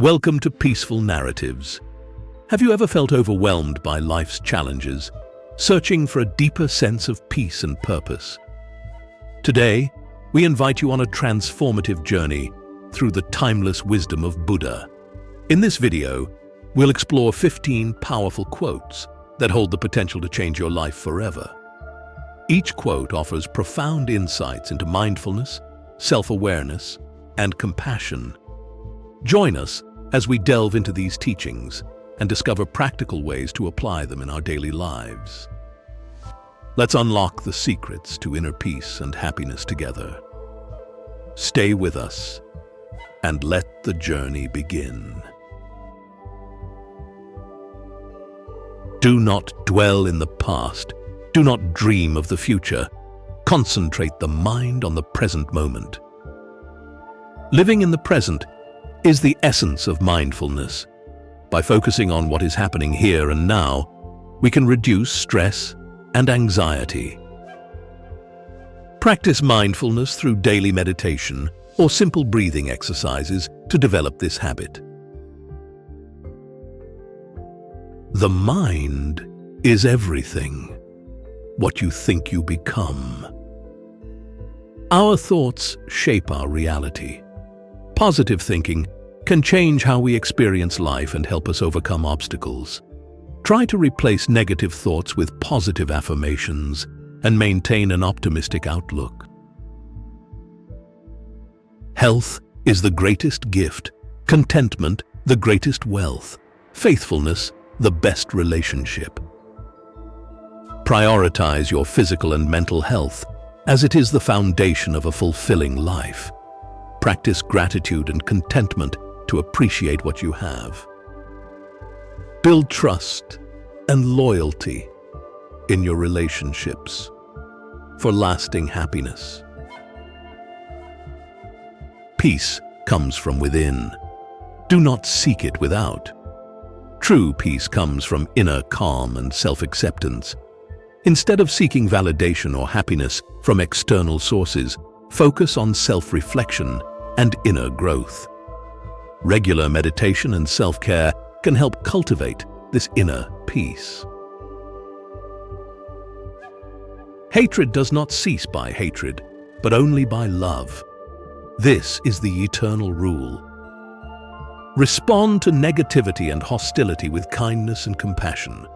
Welcome to Peaceful Narratives. Have you ever felt overwhelmed by life's challenges, searching for a deeper sense of peace and purpose? Today, we invite you on a transformative journey through the timeless wisdom of Buddha. In this video, we'll explore 15 powerful quotes that hold the potential to change your life forever. Each quote offers profound insights into mindfulness, self-awareness, and compassion. Join us as we delve into these teachings and discover practical ways to apply them in our daily lives. Let's unlock the secrets to inner peace and happiness together. Stay with us and let the journey begin. Do not dwell in the past. Do not dream of the future. Concentrate the mind on the present moment. Living in the present is the essence of mindfulness. By focusing on what is happening here and now, we can reduce stress and anxiety. Practice mindfulness through daily meditation or simple breathing exercises to develop this habit. The mind is everything. What you think you become. Our thoughts shape our reality. Positive thinking can change how we experience life and help us overcome obstacles. Try to replace negative thoughts with positive affirmations and maintain an optimistic outlook. Health is the greatest gift, contentment the greatest wealth, faithfulness the best relationship. Prioritize your physical and mental health, as it is the foundation of a fulfilling life. Practice gratitude and contentment to appreciate what you have. Build trust and loyalty in your relationships for lasting happiness. Peace comes from within. Do not seek it without. True peace comes from inner calm and self-acceptance. Instead of seeking validation or happiness from external sources, focus on self-reflection and inner growth. Regular meditation and self-care can help cultivate this inner peace. Hatred does not cease by hatred, but only by love. This is the eternal rule. Respond to negativity and hostility with kindness and compassion.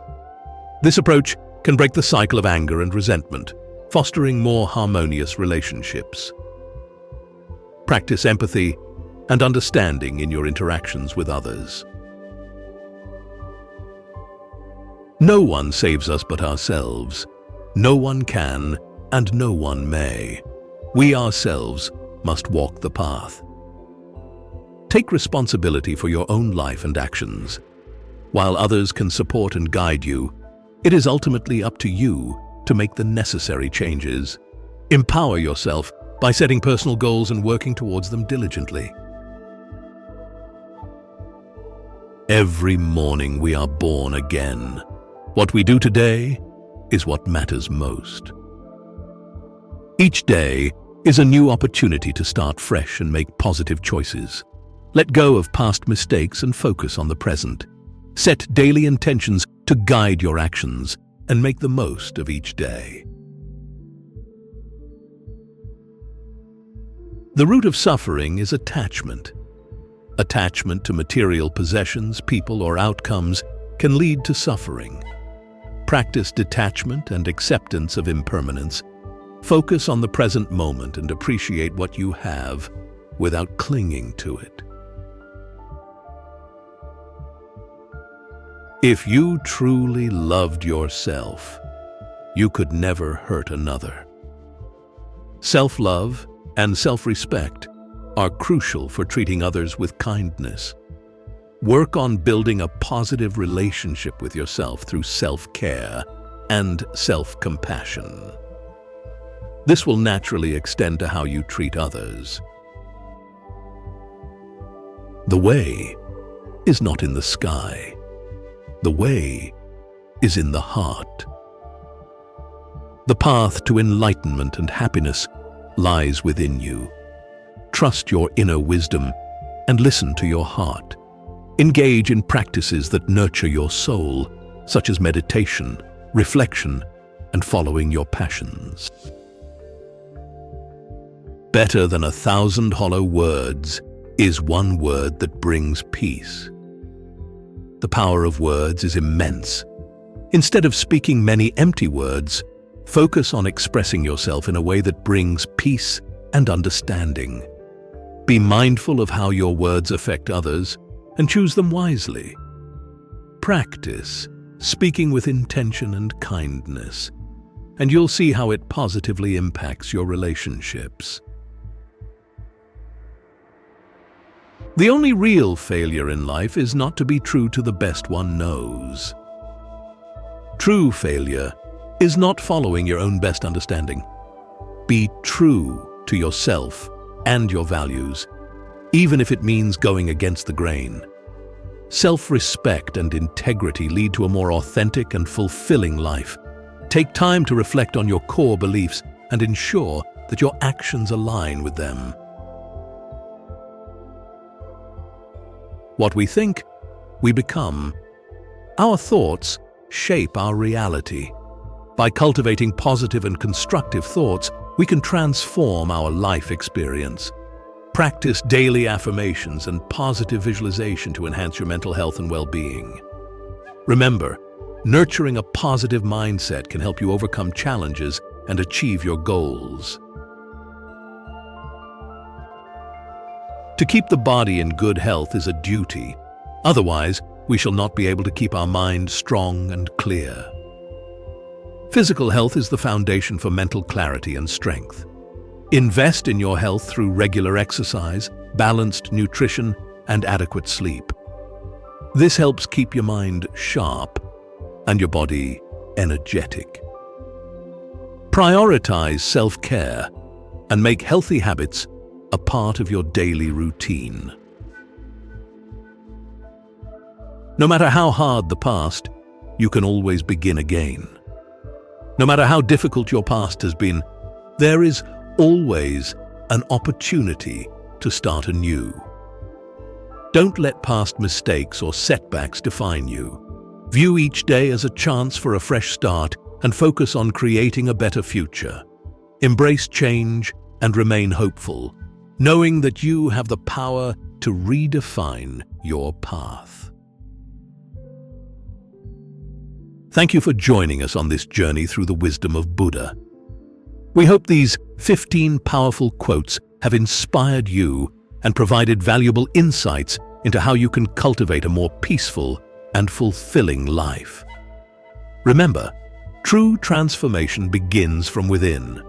This approach can break the cycle of anger and resentment, fostering more harmonious relationships. Practice empathy and understanding in your interactions with others. No one saves us but ourselves. No one can, and no one may. We ourselves must walk the path. Take responsibility for your own life and actions. While others can support and guide you, it is ultimately up to you to make the necessary changes. Empower yourself by setting personal goals and working towards them diligently. Every morning we are born again. What we do today is what matters most. Each day is a new opportunity to start fresh and make positive choices. Let go of past mistakes and focus on the present. Set daily intentions to guide your actions and make the most of each day. The root of suffering is attachment. Attachment to material possessions, people, or outcomes can lead to suffering. Practice detachment and acceptance of impermanence. Focus on the present moment and appreciate what you have without clinging to it. If you truly loved yourself, you could never hurt another. Self-love and self-respect are crucial for treating others with kindness. Work on building a positive relationship with yourself through self-care and self-compassion. This will naturally extend to how you treat others. The way is not in the sky. The way is in the heart. The path to enlightenment and happiness lies within you. Trust your inner wisdom and listen to your heart. Engage in practices that nurture your soul, such as meditation, reflection, and following your passions. Better than 1,000 hollow words is one word that brings peace. The power of words is immense. Instead of speaking many empty words, focus on expressing yourself in a way that brings peace and understanding. Be mindful of how your words affect others and choose them wisely. Practice speaking with intention and kindness, and you'll see how it positively impacts your relationships. The only real failure in life is not to be true to the best one knows. True failure is not following your own best understanding. Be true to yourself and your values, even if it means going against the grain. Self-respect and integrity lead to a more authentic and fulfilling life. Take time to reflect on your core beliefs and ensure that your actions align with them. What we think, we become. Our thoughts shape our reality. By cultivating positive and constructive thoughts, we can transform our life experience. Practice daily affirmations and positive visualization to enhance your mental health and well-being. Remember, nurturing a positive mindset can help you overcome challenges and achieve your goals. To keep the body in good health is a duty. Otherwise, we shall not be able to keep our mind strong and clear. Physical health is the foundation for mental clarity and strength. Invest in your health through regular exercise, balanced nutrition, and adequate sleep. This helps keep your mind sharp and your body energetic. Prioritize self-care and make healthy habits a part of your daily routine. No matter how hard the past, you can always begin again. No matter how difficult your past has been, there is always an opportunity to start anew. Don't let past mistakes or setbacks define you. View each day as a chance for a fresh start and focus on creating a better future. Embrace change and remain hopeful, knowing that you have the power to redefine your path. Thank you for joining us on this journey through the wisdom of Buddha. We hope these 15 powerful quotes have inspired you and provided valuable insights into how you can cultivate a more peaceful and fulfilling life. Remember, true transformation begins from within,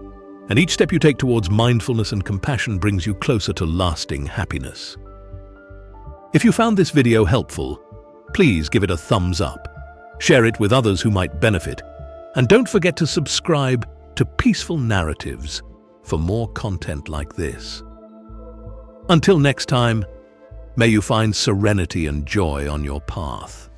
and each step you take towards mindfulness and compassion brings you closer to lasting happiness. If you found this video helpful, please give it a thumbs up, share it with others who might benefit, and don't forget to subscribe to Peaceful Narratives for more content like this. Until next time, may you find serenity and joy on your path.